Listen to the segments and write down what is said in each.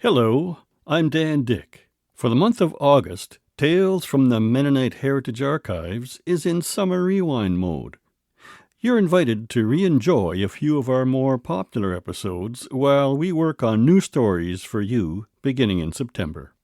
Hello, I'm Dan Dyck. For the month of August, Tales from the Mennonite Heritage Archives is in summer rewind mode. You're invited to re-enjoy a few of our more popular episodes while we work on new stories for you beginning in September.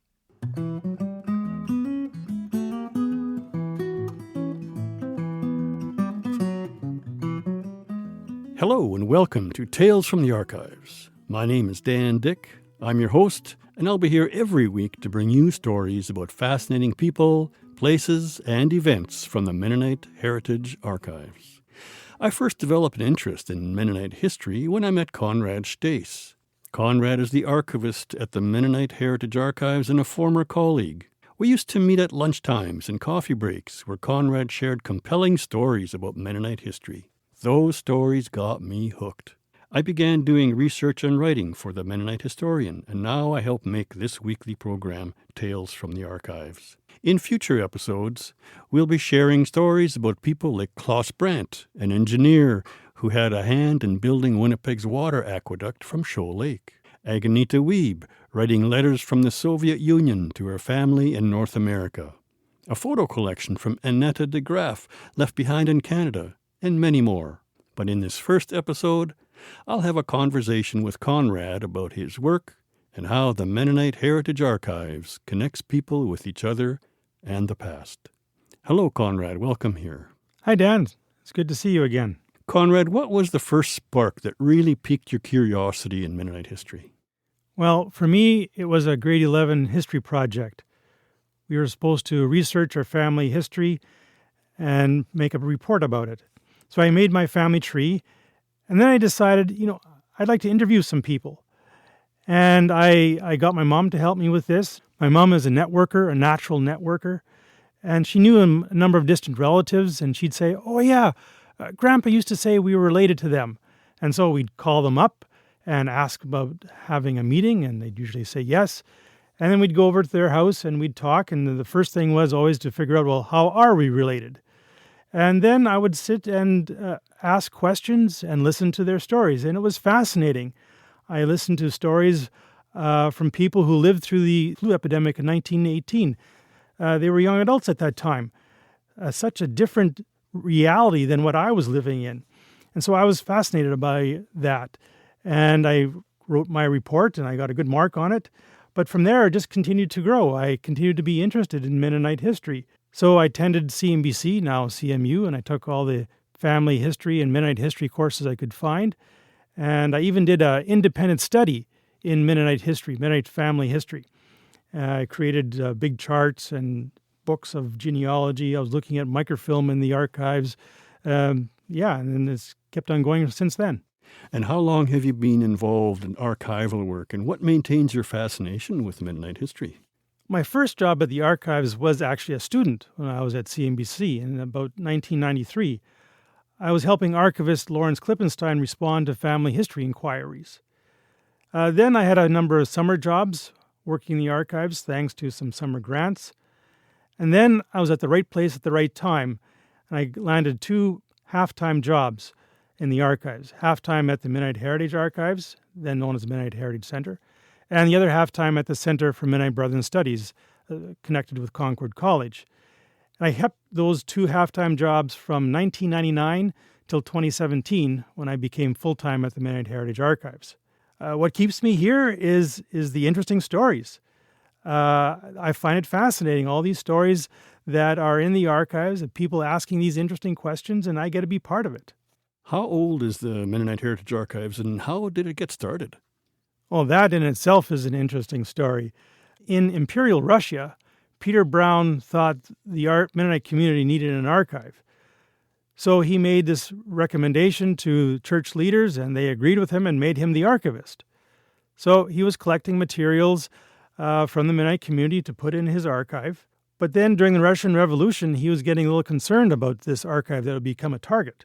Hello and welcome to Tales from the Archives. My name is Dan Dyck. I'm your host, and I'll be here every week to bring you stories about fascinating people, places, and events from the Mennonite Heritage Archives. I first developed an interest in Mennonite history when I met Conrad Stoesz. Conrad is the archivist at the Mennonite Heritage Archives and a former colleague. We used to meet at lunchtimes and coffee breaks where Conrad shared compelling stories about Mennonite history. Those stories got me hooked. I began doing research and writing for the Mennonite Historian, and now I help make this weekly program, Tales from the Archives. In future episodes, we'll be sharing stories about people like Klaus Brandt, an engineer who had a hand in building Winnipeg's water aqueduct from Shoal Lake. Agneta Wiebe, writing letters from the Soviet Union to her family in North America. A photo collection from Annette de Graaf, left behind in Canada, and many more. But in this first episode, I'll have a conversation with Conrad about his work and how the Mennonite Heritage Archives connects people with each other and the past. Hello, Conrad. Welcome here. Hi, Dan. It's good to see you again. Conrad, what was the first spark that really piqued your curiosity in Mennonite history? Well, for me, it was a grade 11 history project. We were supposed to research our family history and make a report about it. So I made my family tree, and then I decided, I'd like to interview some people. And I got my mom to help me with this. My mom is a networker, a natural networker, and she knew a number of distant relatives, and she'd say, oh yeah, Grandpa used to say we were related to them. And so we'd call them up and ask about having a meeting, and they'd usually say yes. And then we'd go over to their house and we'd talk, and the first thing was always to figure out, well, how are we related? And then I would sit and ask questions and listen to their stories. And it was fascinating. I listened to stories from people who lived through the flu epidemic in 1918. They were young adults at that time. Such a different reality than what I was living in. And so I was fascinated by that. And I wrote my report and I got a good mark on it. But from there, it just continued to grow. I continued to be interested in Mennonite history. So I attended CMBC, now CMU, and I took all the family history and Mennonite history courses I could find. And I even did an independent study in Mennonite history, Mennonite family history. I created big charts and books of genealogy. I was looking at microfilm in the archives. And then it's kept on going since then. And how long have you been involved in archival work, and what maintains your fascination with Mennonite history? My first job at the archives was actually a student when I was at CMBC in about 1993. I was helping archivist Lawrence Klippenstein respond to family history inquiries. Then I had a number of summer jobs working in the archives thanks to some summer grants. And then I was at the right place at the right time, and I landed 2 half-time jobs in the archives. Half-time at the Mennonite Heritage Archives, then known as the Mennonite Heritage Center, and the other half-time at the Center for Mennonite Brethren Studies, connected with Concord College. And I kept those 2 half-time jobs from 1999 till 2017, when I became full-time at the Mennonite Heritage Archives. What keeps me here is the interesting stories. I find it fascinating, all these stories that are in the archives, of people asking these interesting questions, and I get to be part of it. How old is the Mennonite Heritage Archives, and how did it get started? Well, that in itself is an interesting story. In Imperial Russia, Peter Brown thought the Mennonite community needed an archive. So he made this recommendation to church leaders, and they agreed with him and made him the archivist. So he was collecting materials from the Mennonite community to put in his archive. But then during the Russian Revolution, he was getting a little concerned about this archive that would become a target.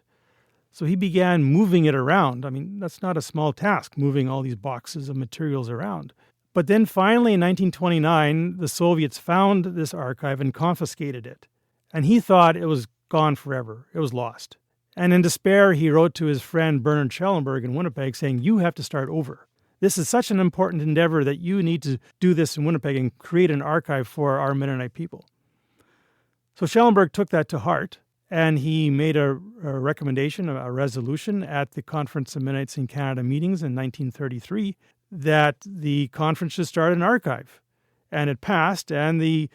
So he began moving it around. I mean, that's not a small task, moving all these boxes of materials around. But then finally in 1929, the Soviets found this archive and confiscated it. And he thought it was gone forever. It was lost. And in despair, he wrote to his friend Bernard Schellenberg in Winnipeg saying, you have to start over. This is such an important endeavor that you need to do this in Winnipeg and create an archive for our Mennonite people. So Schellenberg took that to heart, and he made a recommendation, a resolution at the Conference of Mennonites in Canada meetings in 1933 that the conference should start an archive. And it passed, and the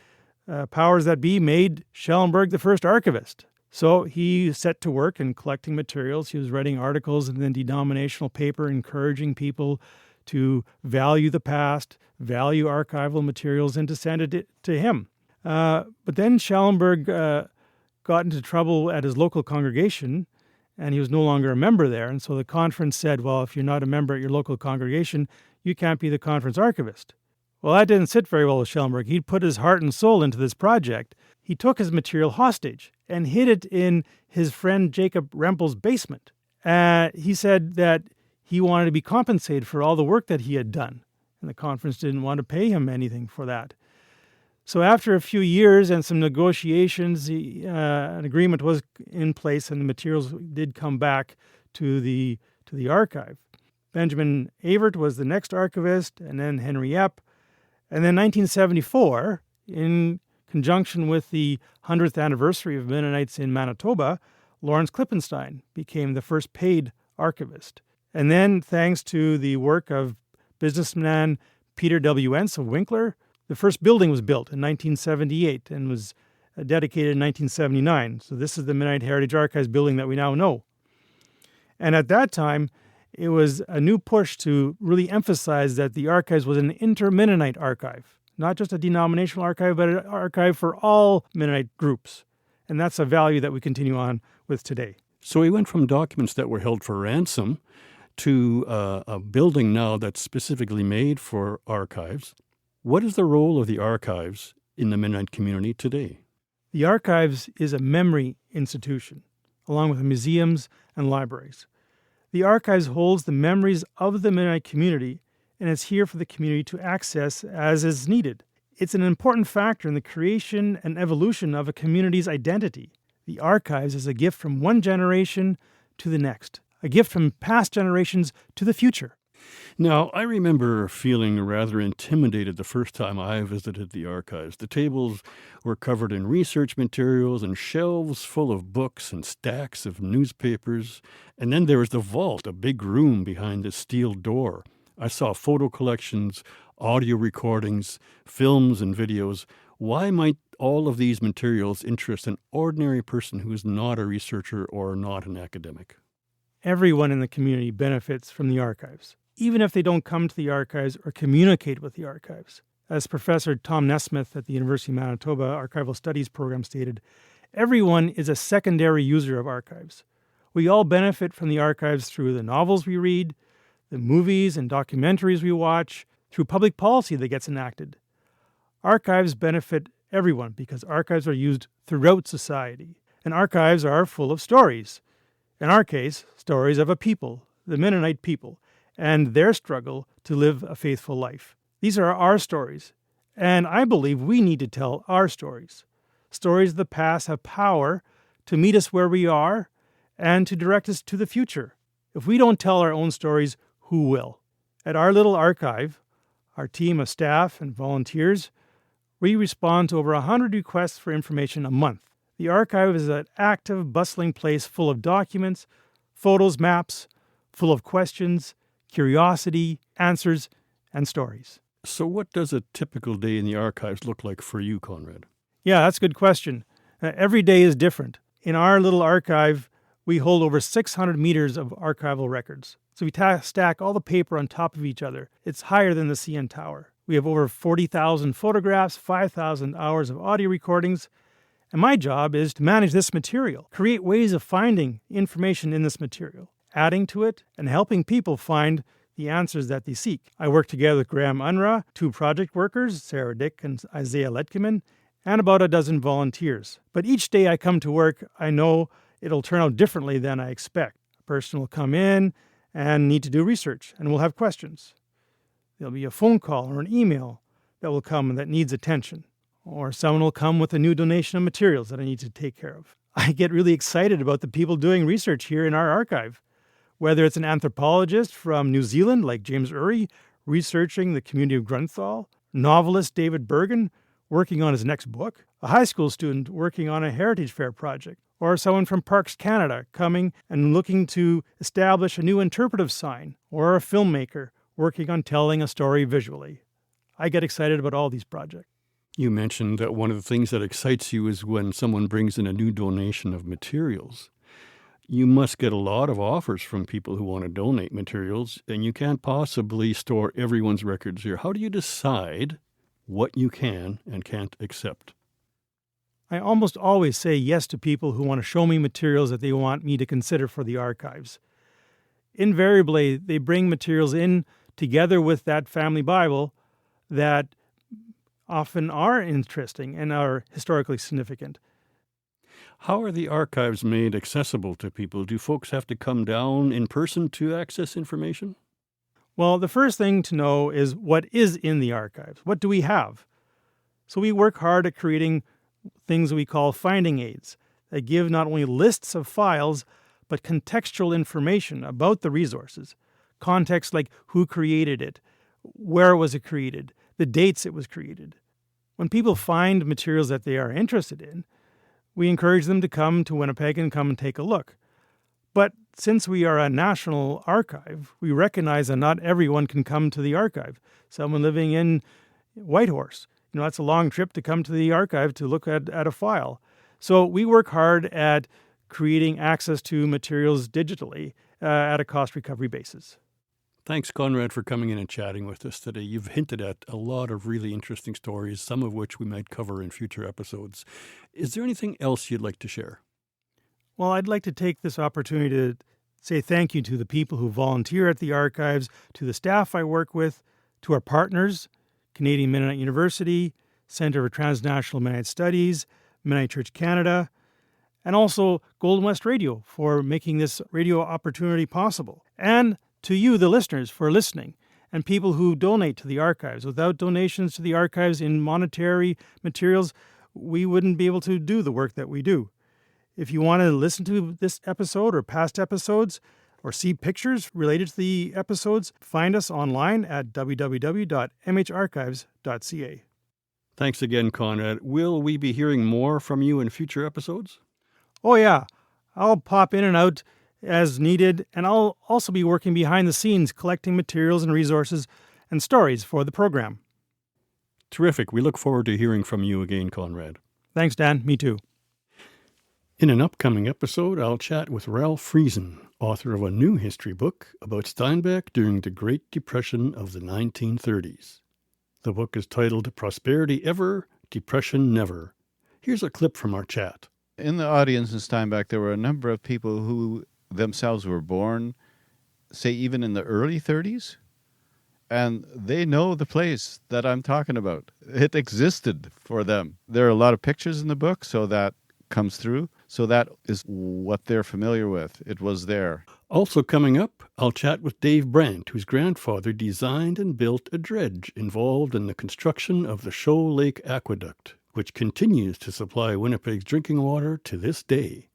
powers that be made Schellenberg the first archivist. So he set to work in collecting materials. He was writing articles in the denominational paper, encouraging people to value the past, value archival materials, and to send it to him. But then Schellenberg got into trouble at his local congregation, and he was no longer a member there. And so the conference said, well, if you're not a member at your local congregation, you can't be the conference archivist. Well, that didn't sit very well with Schellenberg. He'd put his heart and soul into this project. He took his material hostage and hid it in his friend Jacob Rempel's basement. He said that he wanted to be compensated for all the work that he had done, and the conference didn't want to pay him anything for that. So after a few years and some negotiations, an agreement was in place, and the materials did come back to the archive. Benjamin Avert was the next archivist, and then Henry Epp. And then 1974, in conjunction with the 100th anniversary of Mennonites in Manitoba, Lawrence Klippenstein became the first paid archivist. And then, thanks to the work of businessman Peter W. Entz of Winkler, the first building was built in 1978 and was dedicated in 1979. So this is the Mennonite Heritage Archives building that we now know. And at that time, it was a new push to really emphasize that the archives was an inter-Mennonite archive, not just a denominational archive, but an archive for all Mennonite groups. And that's a value that we continue on with today. So he went from documents that were held for ransom to a building now that's specifically made for archives. What is the role of the archives in the Mennonite community today? The archives is a memory institution, along with museums and libraries. The archives holds the memories of the Mennonite community, and it's here for the community to access as is needed. It's an important factor in the creation and evolution of a community's identity. The archives is a gift from one generation to the next, a gift from past generations to the future. Now, I remember feeling rather intimidated the first time I visited the archives. The tables were covered in research materials and shelves full of books and stacks of newspapers. And then there was the vault, a big room behind this steel door. I saw photo collections, audio recordings, films and videos. Why might all of these materials interest an ordinary person who is not a researcher or not an academic? Everyone in the community benefits from the archives, even if they don't come to the archives or communicate with the archives. As Professor Tom Nesmith at the University of Manitoba Archival Studies program stated, everyone is a secondary user of archives. We all benefit from the archives through the novels we read, the movies and documentaries we watch, through public policy that gets enacted. Archives benefit everyone because archives are used throughout society, and archives are full of stories. In our case, stories of a people, the Mennonite people, and their struggle to live a faithful life. These are our stories, and I believe we need to tell our stories. Stories of the past have power to meet us where we are and to direct us to the future. If we don't tell our own stories, who will? At our little archive, our team of staff and volunteers, we respond to over 100 requests for information a month. The archive is an active, bustling place full of documents, photos, maps, full of questions, curiosity, answers, and stories. So what does a typical day in the archives look like for you, Conrad? Yeah, that's a good question. Every day is different. In our little archive, we hold over 600 meters of archival records. So we stack all the paper on top of each other. It's higher than the CN Tower. We have over 40,000 photographs, 5,000 hours of audio recordings. And my job is to manage this material, create ways of finding information in this material, adding to it, and helping people find the answers that they seek. I work together with Graham Unruh, 2 project workers, Sarah Dyck and Isaiah Letkeman, and about a dozen volunteers. But each day I come to work, I know it'll turn out differently than I expect. A person will come in and need to do research, and we'll have questions. There'll be a phone call or an email that will come and that needs attention. Or someone will come with a new donation of materials that I need to take care of. I get really excited about the people doing research here in our archive. Whether it's an anthropologist from New Zealand like James Urry researching the community of Grunthal, novelist David Bergen working on his next book, a high school student working on a heritage fair project, or someone from Parks Canada coming and looking to establish a new interpretive sign, or a filmmaker working on telling a story visually. I get excited about all these projects. You mentioned that one of the things that excites you is when someone brings in a new donation of materials. You must get a lot of offers from people who want to donate materials, and you can't possibly store everyone's records here. How do you decide what you can and can't accept? I almost always say yes to people who want to show me materials that they want me to consider for the archives. Invariably, they bring materials in together with that family Bible that often are interesting and are historically significant. How are the archives made accessible to people? Do folks have to come down in person to access information? Well, the first thing to know is what is in the archives. What do we have? So we work hard at creating things we call finding aids that give not only lists of files, but contextual information about the resources. Context like who created it, where was it created, the dates it was created. When people find materials that they are interested in, we encourage them to come to Winnipeg and come and take a look. But since we are a national archive, we recognize that not everyone can come to the archive. Someone living in Whitehorse, that's a long trip to come to the archive to look at a file. So we work hard at creating access to materials digitally at a cost recovery basis. Thanks, Conrad, for coming in and chatting with us today. You've hinted at a lot of really interesting stories, some of which we might cover in future episodes. Is there anything else you'd like to share? Well, I'd like to take this opportunity to say thank you to the people who volunteer at the archives, to the staff I work with, to our partners, Canadian Mennonite University, Centre for Transnational Mennonite Studies, Mennonite Church Canada, and also Golden West Radio for making this radio opportunity possible. And to you, the listeners, for listening, and people who donate to the archives. Without donations to the archives in monetary materials, we wouldn't be able to do the work that we do. If you want to listen to this episode or past episodes, or see pictures related to the episodes, find us online at www.mharchives.ca. Thanks again, Conrad. Will we be hearing more from you in future episodes? Oh yeah, I'll pop in and out as needed, and I'll also be working behind the scenes collecting materials and resources and stories for the program. Terrific. We look forward to hearing from you again, Conrad. Thanks, Dan. Me too. In an upcoming episode, I'll chat with Ralph Friesen, author of a new history book about Steinbeck during the Great Depression of the 1930s. The book is titled Prosperity Ever, Depression Never. Here's a clip from our chat. In the audience in Steinbeck, there were a number of people who themselves were born, say, even in the early 30s, and they know the place that I'm talking about. It existed for them. There are a lot of pictures in the book, so that comes through. So that is what they're familiar with. It was there. Also coming up, I'll chat with Dave Brandt, whose grandfather designed and built a dredge involved in the construction of the Show Lake Aqueduct, which continues to supply Winnipeg's drinking water to this day.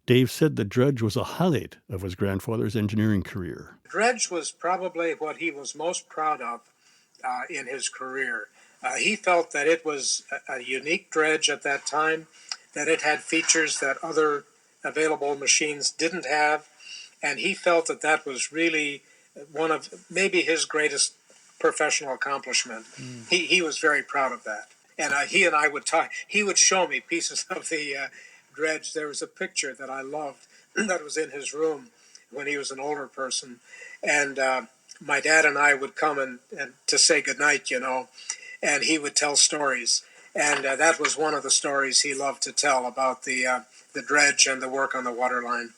Dave said the dredge was a highlight of his grandfather's engineering career. The dredge was probably what he was most proud of in his career. He felt that it was a unique dredge at that time, that it had features that other available machines didn't have, and he felt that that was really one of maybe his greatest professional accomplishment. He was very proud of that. And he and I would talk. He would show me pieces of the dredge. There was a picture that I loved that was in his room when he was an older person. And my dad and I would come and to say goodnight, and he would tell stories. And that was one of the stories he loved to tell about the dredge and the work on the waterline.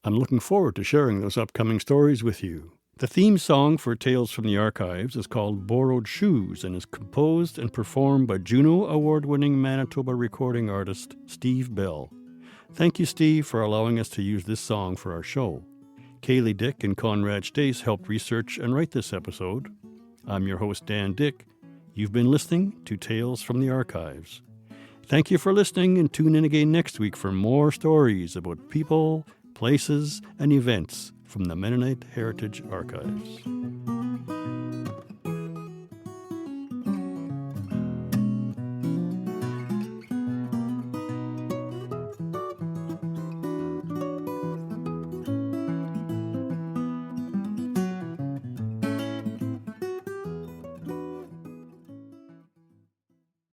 I'm looking forward to sharing those upcoming stories with you. The theme song for Tales from the Archives is called Borrowed Shoes and is composed and performed by Juno Award-winning Manitoba recording artist Steve Bell. Thank you, Steve, for allowing us to use this song for our show. Kaylee Dyck and Conrad Stoesz helped research and write this episode. I'm your host, Dan Dyck. You've been listening to Tales from the Archives. Thank you for listening, and tune in again next week for more stories about people, places, and events from the Mennonite Heritage Archives.